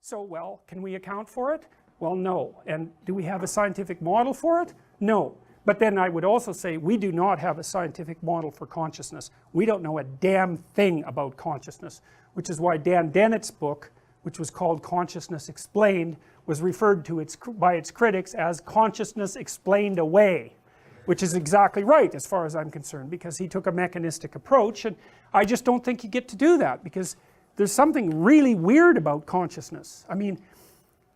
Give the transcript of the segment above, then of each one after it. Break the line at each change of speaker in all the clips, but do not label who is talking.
So, well, can we account for it? Well, no. And do we have a scientific model for it? No. But then I would also say we do not have a scientific model for consciousness. We don't know a damn thing about consciousness, which is why Dan Dennett's book, which was called Consciousness Explained, was referred to by its critics as Consciousness Explained Away, which is exactly right as far as I'm concerned, because he took a mechanistic approach, and I just don't think you get to do that, because there's something really weird about consciousness. I mean,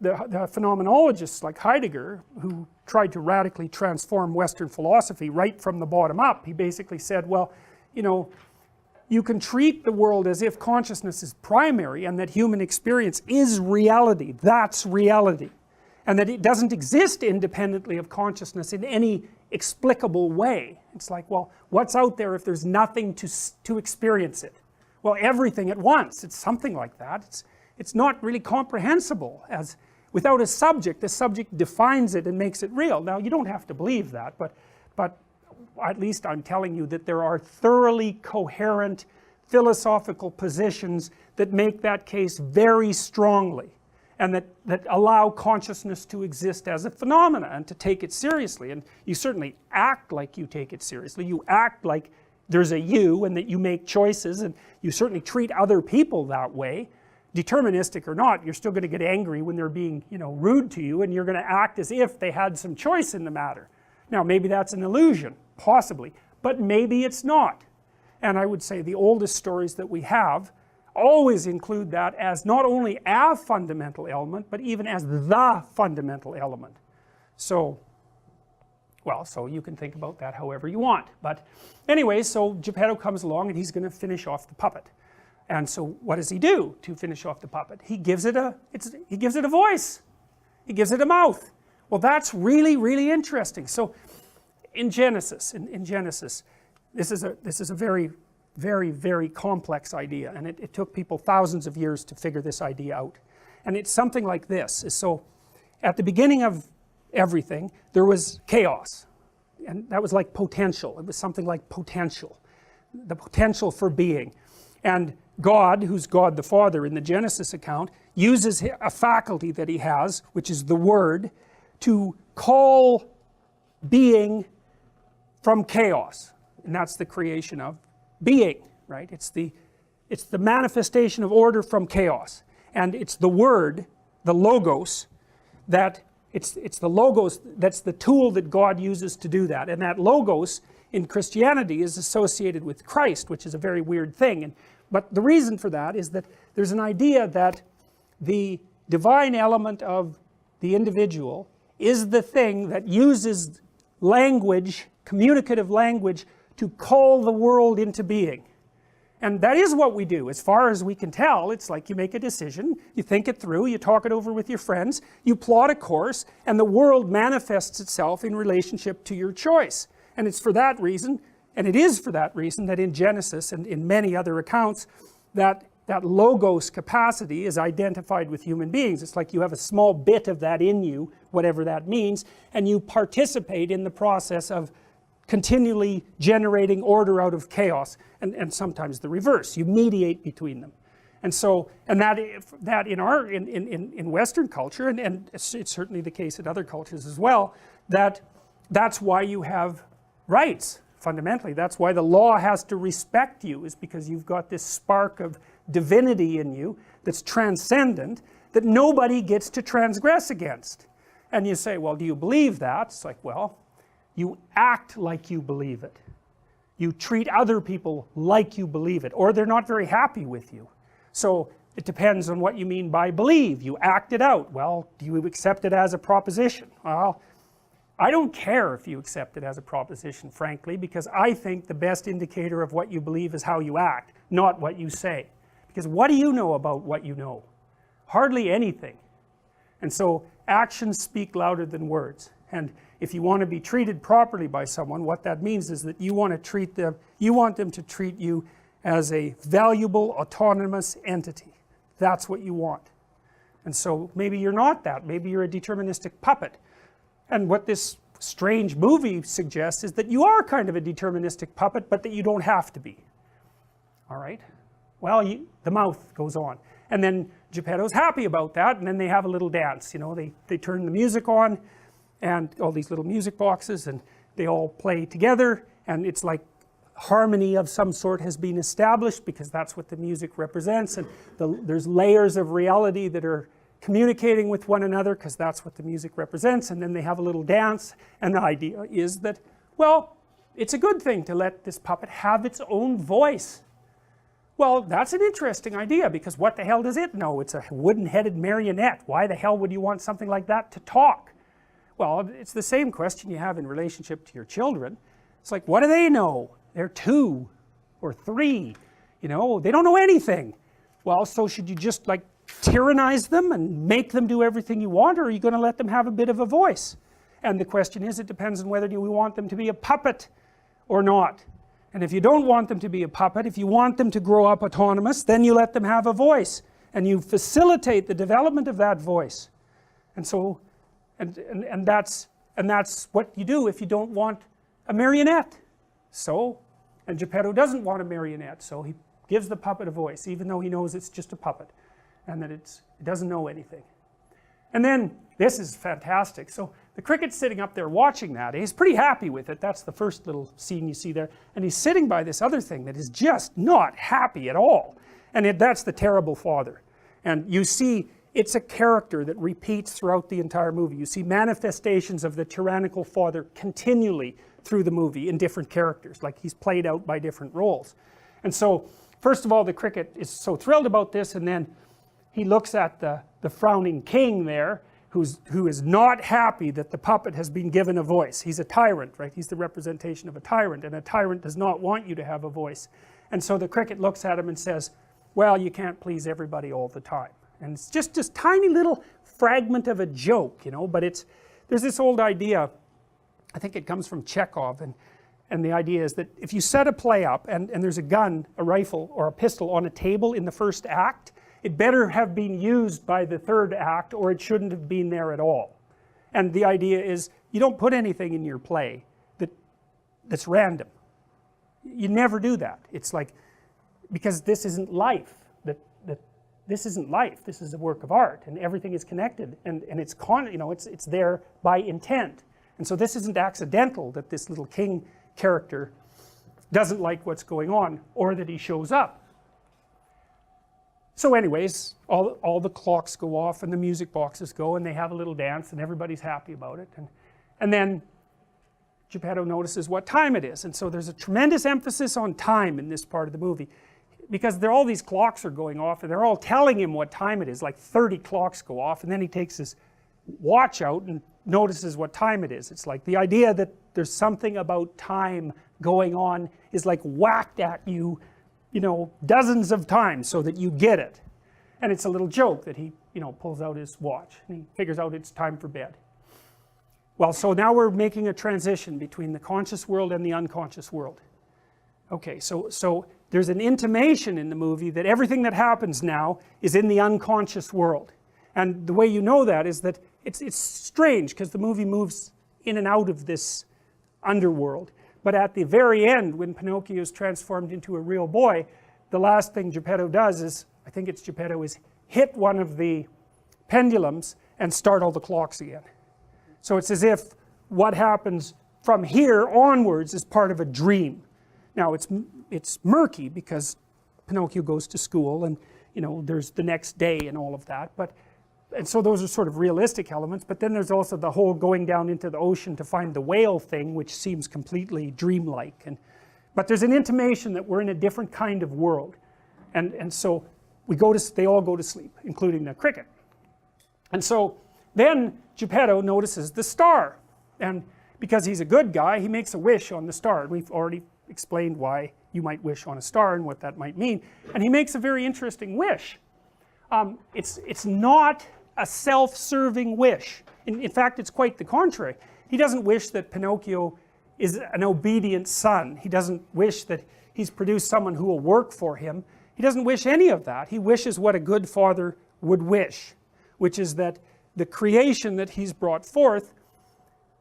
the phenomenologists like Heidegger, who tried to radically transform Western philosophy right from the bottom up, he basically said, well, you know, you can treat the world as if consciousness is primary and that human experience is reality, that's reality, and that it doesn't exist independently of consciousness in any explicable way. It's like, well, what's out there if there's nothing to experience it? Well, everything at once. It's something like that. It's not really comprehensible. As without a subject, the subject defines it and makes it real. Now, you don't have to believe that, but at least I'm telling you that there are thoroughly coherent philosophical positions that make that case very strongly, and that allow consciousness to exist as a phenomena and to take it seriously. And you certainly act like you take it seriously. You act like there's a you and that you make choices, and you certainly treat other people that way. Deterministic or not, you're still going to get angry when they're being, you know, rude to you, and you're going to act as if they had some choice in the matter. Now, maybe that's an illusion, possibly, but maybe it's not. And I would say the oldest stories that we have always include that as not only a fundamental element, but even as the fundamental element. So, well, so you can think about that however you want. But anyway, so Geppetto comes along and he's going to finish off the puppet. And so what does he do to finish off the puppet? He gives it a voice. He gives it a mouth. Well, that's really, really interesting. So in Genesis, this is a very, very, very complex idea, and it took people thousands of years to figure this idea out. And it's something like this. So at the beginning of everything, there was chaos, and that was like potential. It was something like potential, the potential for being. And God, who's God the Father in the Genesis account, uses a faculty that he has, which is the word, to call being from chaos. And that's the creation of being, right? It's the manifestation of order from chaos. And it's the word, the logos, it's the logos that's the tool that God uses to do that. And that logos in Christianity is associated with Christ, which is a very weird thing. But the reason for that is that there's an idea that the divine element of the individual is the thing that uses language, communicative language, to call the world into being. And that is what we do. As far as we can tell, it's like you make a decision, you think it through, you talk it over with your friends, you plot a course, and the world manifests itself in relationship to your choice. And it's for that reason, and it is for that reason, that in Genesis and in many other accounts, that logos capacity is identified with human beings. It's like you have a small bit of that in you, whatever that means, and you participate in the process of continually generating order out of chaos, and sometimes the reverse. You mediate between them. And so, and that in Western culture, and it's certainly the case in other cultures as well, that's why you have rights. Fundamentally, that's why the law has to respect you, is because you've got this spark of divinity in you that's transcendent, that nobody gets to transgress against. And you say, well, do you believe that? It's like, well, you act like you believe it. You treat other people like you believe it, or they're not very happy with you. So it depends on what you mean by believe. You act it out. Well, do you accept it as a proposition? Well, I don't care if you accept it as a proposition, frankly, because I think the best indicator of what you believe is how you act, not what you say. Because what do you know about what you know? Hardly anything. And so actions speak louder than words. And if you want to be treated properly by someone, what that means is that you want them to treat you as a valuable, autonomous entity. That's what you want. And so maybe you're not that. Maybe you're a deterministic puppet. And what this strange movie suggests is that you are kind of a deterministic puppet, but that you don't have to be. Alright? Well, the mouth goes on, and then Geppetto's happy about that, and then they have a little dance, you know, they turn the music on, and all these little music boxes, and they all play together, and it's like harmony of some sort has been established, because that's what the music represents, and there's layers of reality that are communicating with one another, because that's what the music represents, and then they have a little dance, and the idea is that, well, it's a good thing to let this puppet have its own voice. Well, that's an interesting idea, because what the hell does it know? It's a wooden-headed marionette. Why the hell would you want something like that to talk? Well, it's the same question you have in relationship to your children. It's like, what do they know? They're 2 or 3, you know, they don't know anything. Well, so should you just like tyrannize them and make them do everything you want, or are you going to let them have a bit of a voice? And the question is, it depends on whether you want them to be a puppet or not. And if you don't want them to be a puppet, if you want them to grow up autonomous, then you let them have a voice, and you facilitate the development of that voice. And so, and that's what you do if you don't want a marionette. So, and Geppetto doesn't want a marionette, so he gives the puppet a voice, even though he knows it's just a puppet, and that it doesn't know anything. And then, this is fantastic, so the cricket's sitting up there watching that, he's pretty happy with it, that's the first little scene you see there, and he's sitting by this other thing that is just not happy at all, and that's the terrible father. And you see, it's a character that repeats throughout the entire movie. You see manifestations of the tyrannical father continually through the movie in different characters, like he's played out by different roles. And so, first of all, the cricket is so thrilled about this, and then he looks at the frowning king there, who is not happy that the puppet has been given a voice. He's a tyrant, right? He's the representation of a tyrant, and a tyrant does not want you to have a voice. And so the cricket looks at him and says, well, you can't please everybody all the time. And it's just this tiny little fragment of a joke, you know, but there's this old idea, I think it comes from Chekhov, and the idea is that if you set a play up and there's a gun, a rifle, or a pistol on a table in the first act, it better have been used by the third act, or it shouldn't have been there at all. And the idea is, you don't put anything in your play that's random. You never do that. It's like, because this isn't life. This isn't life. This is a work of art, and everything is connected, and it's you know, it's there by intent. And so this isn't accidental that this little king character doesn't like what's going on, or that he shows up. So anyways, all the clocks go off and the music boxes go, and they have a little dance, and everybody's happy about it. And then Geppetto notices what time it is, and so there's a tremendous emphasis on time in this part of the movie, because all these clocks are going off, and they're all telling him what time it is, like 30 clocks go off, and then he takes his watch out and notices what time it is. It's like the idea that there's something about time going on is like whacked at you, you know, dozens of times so that you get it. And it's a little joke that he, you know, pulls out his watch and he figures out it's time for bed. Well, so now we're making a transition between the conscious world and the unconscious world. Okay, so there's an intimation in the movie that everything that happens now is in the unconscious world. And the way you know that is that it's strange, because the movie moves in and out of this underworld. But at the very end, when Pinocchio is transformed into a real boy, the last thing Geppetto does is, I think it's Geppetto, is hit one of the pendulums and start all the clocks again. So it's as if what happens from here onwards is part of a dream. Now it's murky, because Pinocchio goes to school, and you know, there's the next day and all of that, and so those are sort of realistic elements. But then there's also the whole going down into the ocean to find the whale thing, which seems completely dreamlike. But there's an intimation that we're in a different kind of world, and so they all go to sleep, including the cricket. And so then Geppetto notices the star, and because he's a good guy, he makes a wish on the star. And we've already explained why you might wish on a star and what that might mean. And he makes a very interesting wish. It's not a self-serving wish. In fact, it's quite the contrary. He doesn't wish that Pinocchio is an obedient son. He doesn't wish that he's produced someone who will work for him. He doesn't wish any of that. He wishes what a good father would wish, which is that the creation that he's brought forth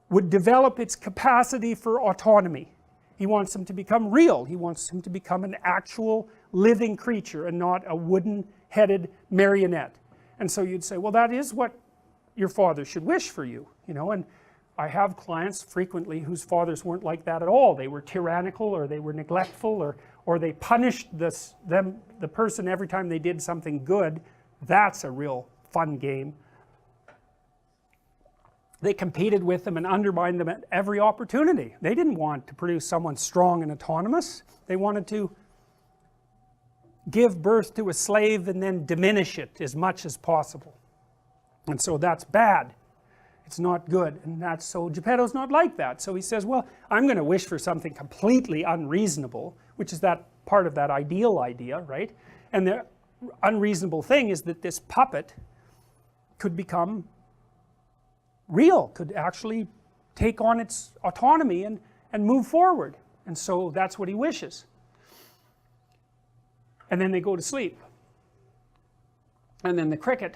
would develop its capacity for autonomy. He wants him to become real. He wants him to become an actual living creature and not a wooden-headed marionette. And so you'd say, well, that is what your father should wish for you, you know. And I have clients frequently whose fathers weren't like that at all. They were tyrannical, or they were neglectful, or they punished the person every time they did something good. That's a real fun game. They competed with them and undermined them at every opportunity. They didn't want to produce someone strong and autonomous. They wanted to give birth to a slave and then diminish it as much as possible. And so that's bad. It's not good. And that's, so Geppetto's not like that. So he says, well, I'm going to wish for something completely unreasonable, which is that part of that ideal idea, right? And the unreasonable thing is that this puppet could become real, could actually take on its autonomy and move forward. And so that's what he wishes. And then they go to sleep. And then the cricket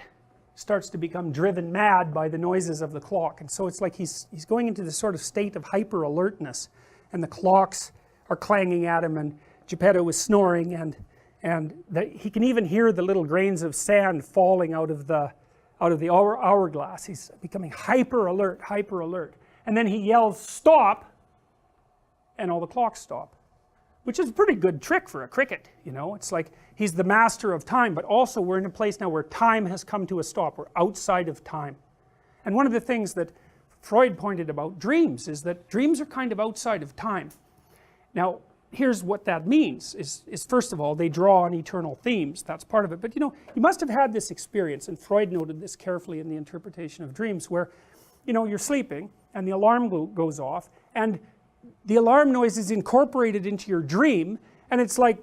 starts to become driven mad by the noises of the clock. And so it's like he's going into this sort of state of hyper alertness, and the clocks are clanging at him, and Geppetto is snoring, and he can even hear the little grains of sand falling out of the hourglass. He's becoming hyper alert, and then he yells, stop, and all the clocks stop, which is a pretty good trick for a cricket, you know. It's like he's the master of time, but also we're in a place now where time has come to a stop. We're outside of time. And one of the things that Freud pointed about dreams is that dreams are kind of outside of time. Now here's what that means, is first of all, they draw on eternal themes. That's part of it. But you know, you must have had this experience, and Freud noted this carefully in the interpretation of dreams, where, you know, you're sleeping and the alarm goes off, and the alarm noise is incorporated into your dream, and it's like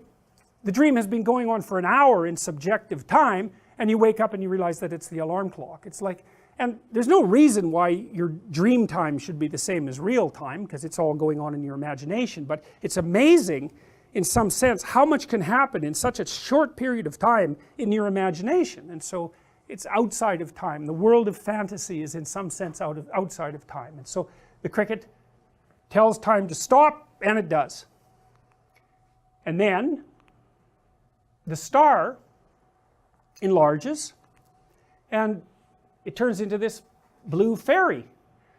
the dream has been going on for an hour in subjective time, and you wake up and you realize that it's the alarm clock. It's like, and there's no reason why your dream time should be the same as real time, because it's all going on in your imagination. But it's amazing in some sense how much can happen in such a short period of time in your imagination. And so it's outside of time. The world of fantasy is in some sense outside of time. And so the cricket tells time to stop, and it does. And then the star enlarges, and it turns into this blue fairy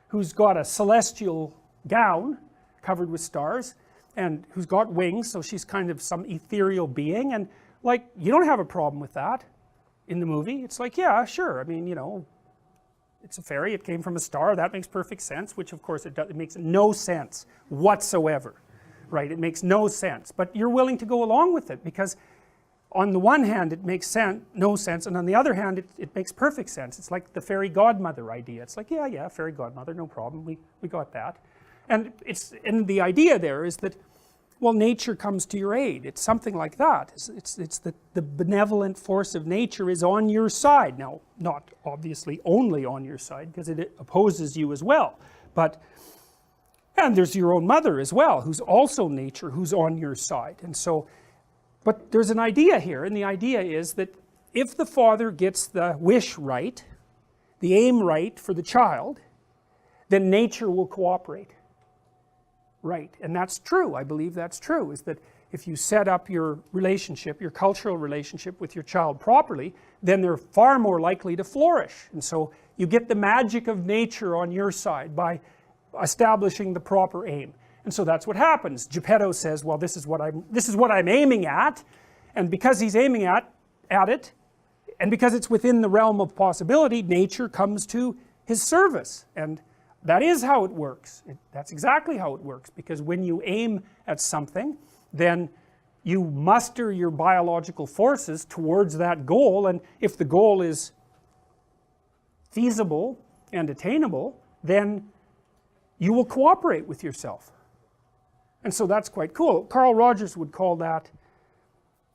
who's got a celestial gown covered with stars, and who's got wings, so she's kind of some ethereal being. And like, you don't have a problem with that in the movie. It's like, yeah, sure, I mean, you know, it's a fairy, it came from a star, that makes perfect sense, which of course it makes no sense whatsoever, right? It makes no sense, but you're willing to go along with it, because on the one hand it makes no sense, and on the other hand it makes perfect sense. It's like the fairy godmother idea. It's like, yeah, fairy godmother, no problem, we got that. And the idea there is that, well, nature comes to your aid. It's something like that. It's that the benevolent force of nature is on your side. Now, not obviously only on your side, because it opposes you as well, and there's your own mother as well, who's also nature, who's on your side. And so, but there's an idea here, and the idea is that if the father gets the wish right, the aim right for the child, then nature will cooperate. Right, and that's true. I believe that's true, is that if you set up your relationship, your cultural relationship with your child properly, then they're far more likely to flourish. And so you get the magic of nature on your side by establishing the proper aim. And so that's what happens. Geppetto says, well, this is what I'm aiming at, and because he's aiming at it, and because it's within the realm of possibility, nature comes to his service. And that is how it works. That's exactly how it works, because when you aim at something, then you muster your biological forces towards that goal, and if the goal is feasible and attainable, then you will cooperate with yourself. And so that's quite cool. Carl Rogers would call that,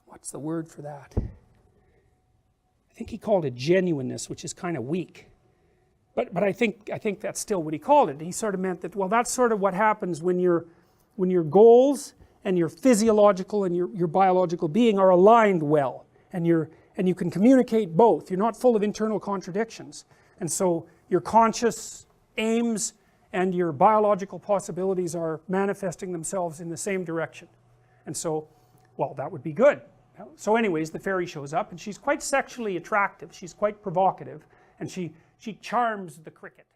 what's the word for that? I think he called it genuineness, which is kind of weak. But I think that's still what he called it. He sort of meant that, well, that's sort of what happens when your goals and your physiological and your biological being are aligned well, and you can communicate both. You're not full of internal contradictions, and so your conscious aims and your biological possibilities are manifesting themselves in the same direction. And so, well, that would be good. So anyways, the fairy shows up, and she's quite sexually attractive, she's quite provocative, and she charms the cricket.